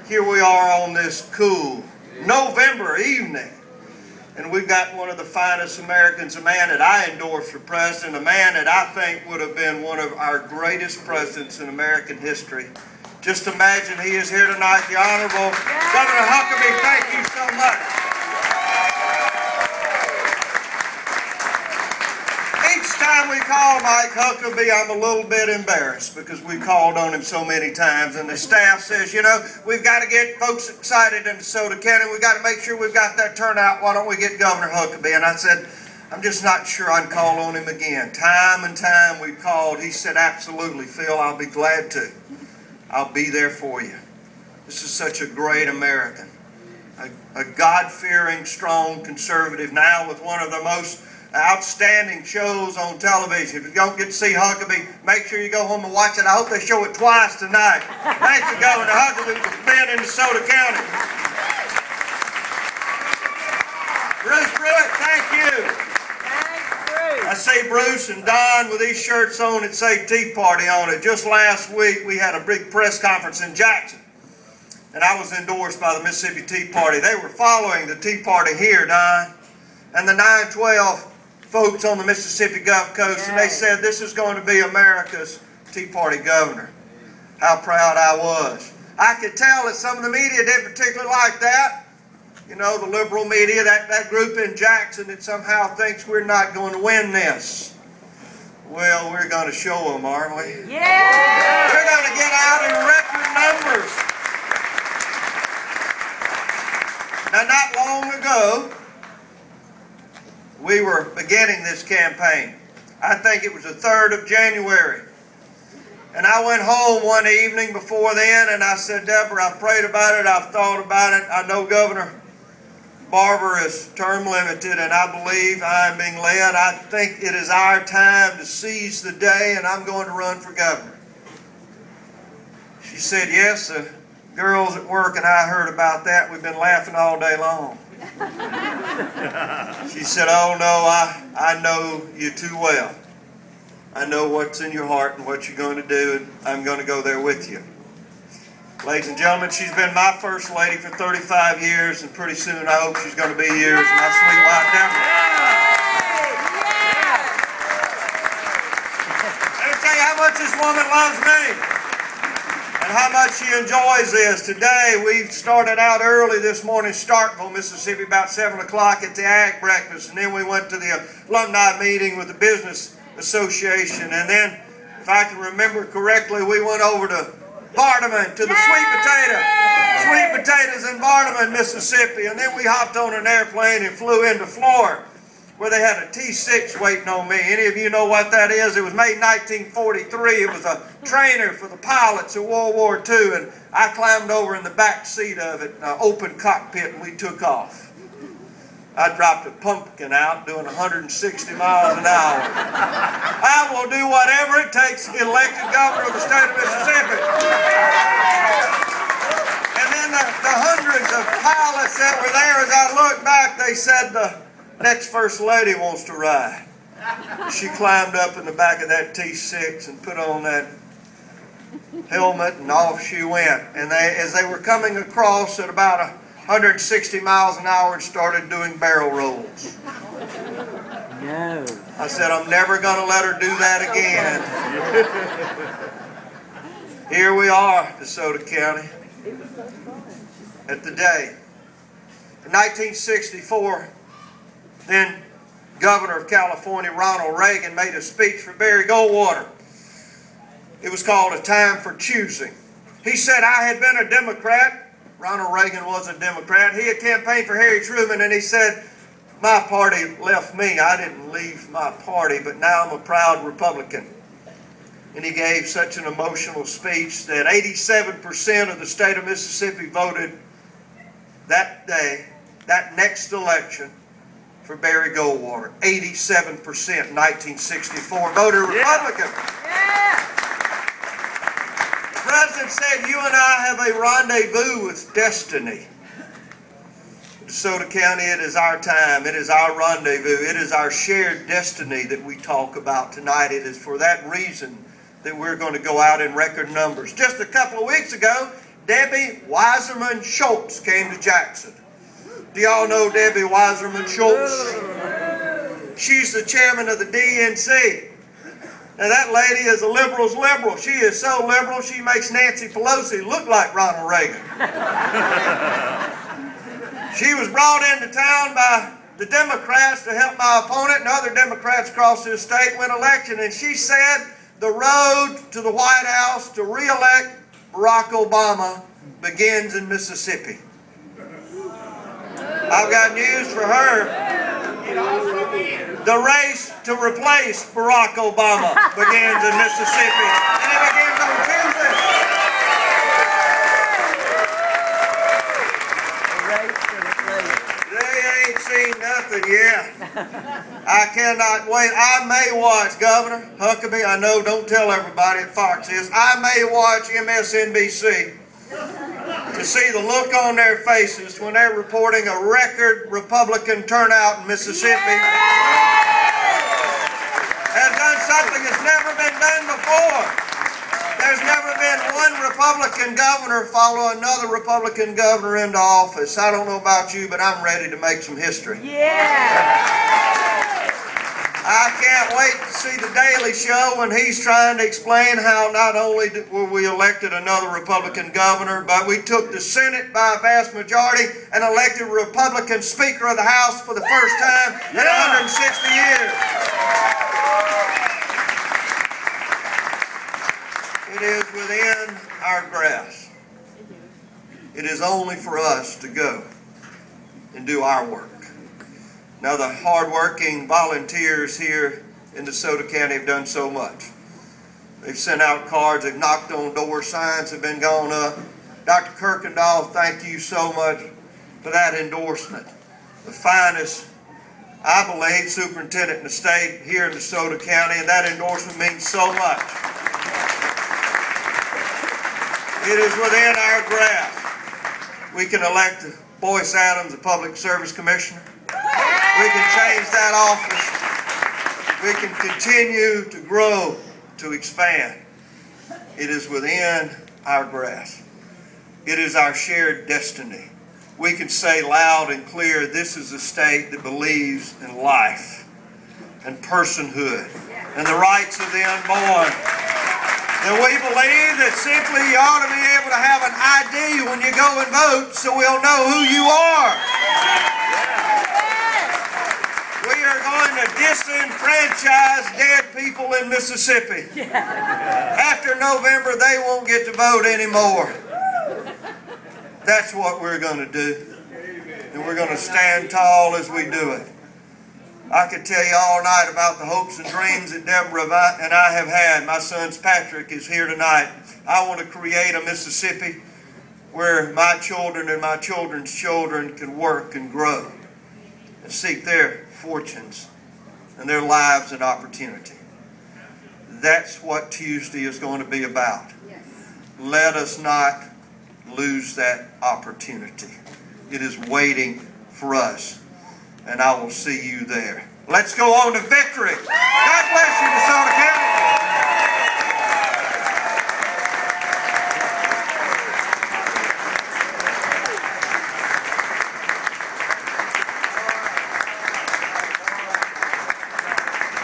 Here we are on this cool November evening, and we've got one of the finest Americans, a man that I endorse for president, a man that I think would have been one of our greatest presidents in American history. Just imagine he is here tonight, the Honorable Governor Huckabee. Thank you so much. Each time we call Mike Huckabee, I'm a little bit embarrassed because we called on him so many times, and the staff says, you know, we've got to get folks excited in DeSoto County. We've got to make sure we've got that turnout. Why don't we get Governor Huckabee? And I said, I'm just not sure I'd call on him again. Time and time we called. He said, absolutely, Phil, I'll be glad to. I'll be there for you. This is such a great American. A God-fearing, strong conservative, now with one of the most outstanding shows on television. If you don't get to see Huckabee, make sure you go home and watch it. I hope they show it twice tonight. Thank you, Governor Huckabee, for being in DeSoto County. Bruce Pruitt, thank you. I see Bruce and Don with these shirts on that say Tea Party on it. Just last week we had a big press conference in Jackson, and I was endorsed by the Mississippi Tea Party. They were following the Tea Party here, Don, and the 912 folks on the Mississippi Gulf Coast, and they said this is going to be America's Tea Party governor. How proud I was. I could tell that some of the media didn't particularly like that. You know, the liberal media, that group in Jackson that somehow thinks we're not going to win this. Well, we're going to show them, aren't we? Yeah! We're going to get out in record numbers. Now, not long ago, we were beginning this campaign. I think it was the 3rd of January. And I went home one evening before then, and I said, Deborah, I've prayed about it, I've thought about it. I know Governor Barber is term limited, and I believe I am being led. I think it is our time to seize the day, and I'm going to run for governor. She said, yes, the girls at work and I heard about that. We've been laughing all day long. She said, oh no, I know you too well. I know what's in your heart and what you're going to do, and I'm going to go there with you. Ladies and gentlemen, she's been my first lady for 35 years, and pretty soon I hope she's going to be yours, my sweet wife, Deborah. Let me tell you how much this woman loves me and how much she enjoys this. Today, we started out early this morning in Starkville, Mississippi, about 7 o'clock at the Ag Breakfast, and then we went to the alumni meeting with the Business Association, and then, if I can remember correctly, we went over to Vardaman, to the sweet potatoes in Vardaman, Mississippi, and then we hopped on an airplane and flew into Florida, where they had a T-6 waiting on me. Any of you know what that is? It was made in 1943. It was a trainer for the pilots in World War II, and I climbed over in the back seat of it, an open cockpit, and we took off. I dropped a pumpkin out doing 160 miles an hour. I will do whatever it takes to get elected governor of the state of Mississippi. And then the hundreds of pilots that were there, as I look back, they said the next First Lady wants to ride. She climbed up in the back of that T-6 and put on that helmet, and off she went. And as they were coming across at about 160 miles an hour and started doing barrel rolls. No. I said, I'm never going to let her do that again. Here we are, DeSoto County, at the day. In 1964, then Governor of California, Ronald Reagan, made a speech for Barry Goldwater. It was called A Time for Choosing. He said, I had been a Democrat. Ronald Reagan was a Democrat. He had campaigned for Harry Truman, and he said, my party left me. I didn't leave my party, but now I'm a proud Republican. And he gave such an emotional speech that 87% of the state of Mississippi voted that day, that next election, for Barry Goldwater. 87% in 1964 voted Republican. Yeah. The President said, you and I have a rendezvous with destiny. DeSoto County, it is our time. It is our rendezvous. It is our shared destiny that we talk about tonight. It is for that reason that we're going to go out in record numbers. Just a couple of weeks ago, Debbie Weiserman Schultz came to Jackson. Do y'all know Debbie Weiserman Schultz? She's the chairman of the DNC. Now that lady is a liberal's liberal. She is so liberal she makes Nancy Pelosi look like Ronald Reagan. She was brought into town by the Democrats to help my opponent and other Democrats across this state win election, and she said the road to the White House to re-elect Barack Obama begins in Mississippi. I've got news for her. The race to replace Barack Obama begins in Mississippi, and it begins on Tuesday. They ain't seen nothing yet. I cannot wait. I may watch Governor Huckabee. I know, don't tell everybody at Fox is. I may watch MSNBC to see the look on their faces when they're reporting a record Republican turnout in Mississippi. Has done something that's never been done before. There's never been one Republican governor follow another Republican governor into office. I don't know about you, but I'm ready to make some history. I can't wait to see the Daily Show when he's trying to explain how not only were we elected another Republican governor, but we took the Senate by a vast majority and elected a Republican Speaker of the House for the first time in 160 years. It is within our grasp. It is only for us to go and do our work. Now, the hard-working volunteers here in DeSoto County have done so much. They've sent out cards, they've knocked on doors, signs have been gone up. Dr. Kuykendall, thank you so much for that endorsement. The finest, I believe, superintendent in the state here in DeSoto County, and that endorsement means so much. It is within our grasp. We can elect Boyce Adams, the Public Service Commissioner. We can change that office. We can continue to grow, to expand. It is within our grasp. It is our shared destiny. We can say loud and clear, this is a state that believes in life and personhood and the rights of the unborn. And we believe that simply you ought to be able to have an ID when you go and vote so we'll know who you are. We are going to disenfranchise dead people in Mississippi. After November, they won't get to vote anymore. That's what we're going to do. And we're going to stand tall as we do it. I could tell you all night about the hopes and dreams that Deborah and I have had. My son Patrick is here tonight. I want to create a Mississippi where my children and my children's children can work and grow and seek their fortunes and their lives and opportunity. That's what Tuesday is going to be about. Yes. Let us not lose that opportunity. It is waiting for us, and I will see you there. Let's go on to victory. God bless you, DeSoto County.